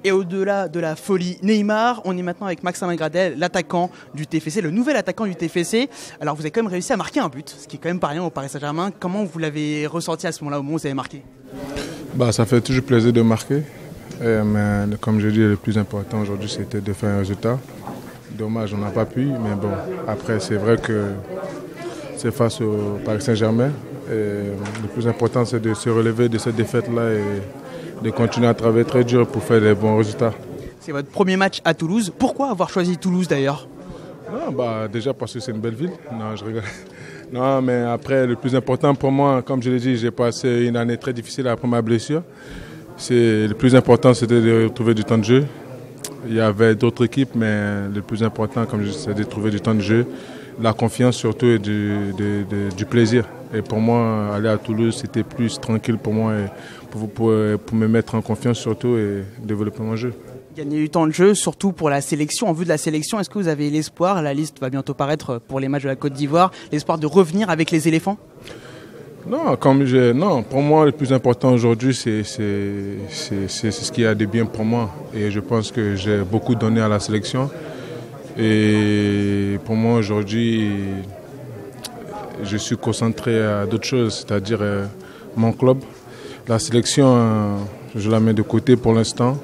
Et au-delà de la folie Neymar, on est maintenant avec Maxime Gradel, l'attaquant du TFC, le nouvel attaquant du TFC. Alors vous avez quand même réussi à marquer un but, ce qui est quand même pas rien au Paris Saint-Germain. Comment vous l'avez ressenti à ce moment-là, au moment où vous avez marqué? Ça fait toujours plaisir de marquer. Mais comme je dis, le plus important aujourd'hui, c'était de faire un résultat. Dommage, on n'a pas pu, mais bon, après c'est vrai que c'est face au Paris Saint-Germain. Le plus important, c'est de se relever de cette défaite-là et de continuer à travailler très dur pour faire des bons résultats. C'est votre premier match à Toulouse. Pourquoi avoir choisi Toulouse d'ailleurs? Non, déjà parce que c'est une belle ville. Non, je rigole. Non, mais après, le plus important pour moi, comme je l'ai dit, j'ai passé une année très difficile après ma blessure. Le plus important, c'était de trouver du temps de jeu. Il y avait d'autres équipes, mais le plus important, comme je dis, c'est de trouver du temps de jeu, la confiance surtout et du plaisir. Et pour moi, aller à Toulouse, c'était plus tranquille pour moi et pour me mettre en confiance surtout et développer mon jeu. Gagner du temps de jeu, surtout pour la sélection. En vue de la sélection, est-ce que vous avez l'espoir, la liste va bientôt paraître pour les matchs de la Côte d'Ivoire, l'espoir de revenir avec les éléphants? Non, pour moi, le plus important aujourd'hui, c'est ce qu'il y a de bien pour moi. Et je pense que j'ai beaucoup donné à la sélection. Et pour moi, aujourd'hui, je suis concentré à d'autres choses, c'est-à-dire mon club. La sélection, je la mets de côté pour l'instant.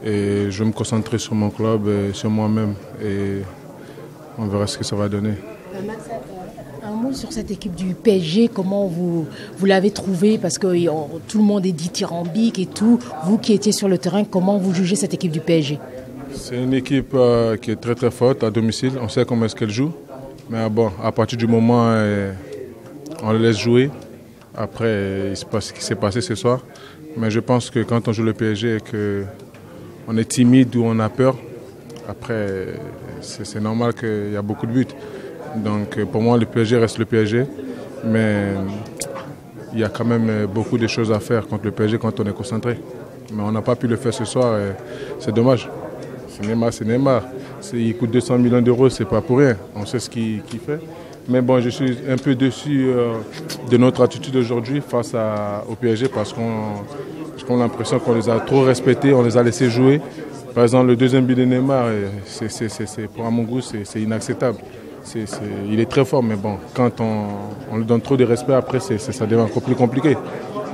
Et je vais me concentrer sur mon club et sur moi-même. Et on verra ce que ça va donner. Un mot sur cette équipe du PSG, comment vous l'avez trouvée? Parce que tout le monde est dithyrambique et tout. Vous qui étiez sur le terrain, comment vous jugez cette équipe du PSG? C'est une équipe qui est très très forte à domicile. On sait comment est-ce qu'elle joue. Mais bon, à partir du moment où on les laisse jouer, après il se passe ce qui s'est passé ce soir. Mais je pense que quand on joue le PSG et qu'on est timide ou on a peur, après c'est normal qu'il y a beaucoup de buts. Donc pour moi, le PSG reste le PSG, mais il y a quand même beaucoup de choses à faire contre le PSG quand on est concentré. Mais on n'a pas pu le faire ce soir et c'est dommage. C'est Neymar. Il coûte 200 millions d'euros, c'est pas pour rien. On sait ce qu'il fait. Mais bon, je suis un peu déçu de notre attitude aujourd'hui face au PSG parce qu'on a l'impression qu'on les a trop respectés, on les a laissés jouer. Par exemple, le deuxième but de Neymar, pour mon goût, c'est inacceptable. Il est très fort, mais bon, quand on lui donne trop de respect, après, ça devient encore plus compliqué.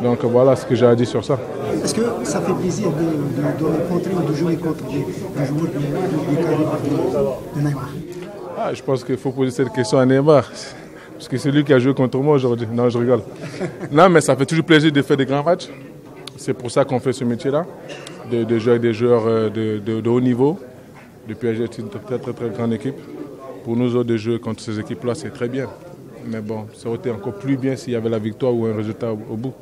Donc voilà ce que j'ai à dire sur ça. Est-ce que ça fait plaisir de rencontrer ou de jouer contre des joueurs de Neymar? Je pense qu'il faut poser cette question à Neymar. Parce que c'est lui qui a joué contre moi aujourd'hui. Non, je rigole. Non, mais ça fait toujours plaisir de faire des grands matchs. C'est pour ça qu'on fait ce métier-là, de jouer avec des joueurs de haut niveau. Le PSG est une très, très, très grande équipe. Pour nous autres, de jouer contre ces équipes-là, c'est très bien. Mais bon, ça aurait été encore plus bien s'il y avait la victoire ou un résultat au bout.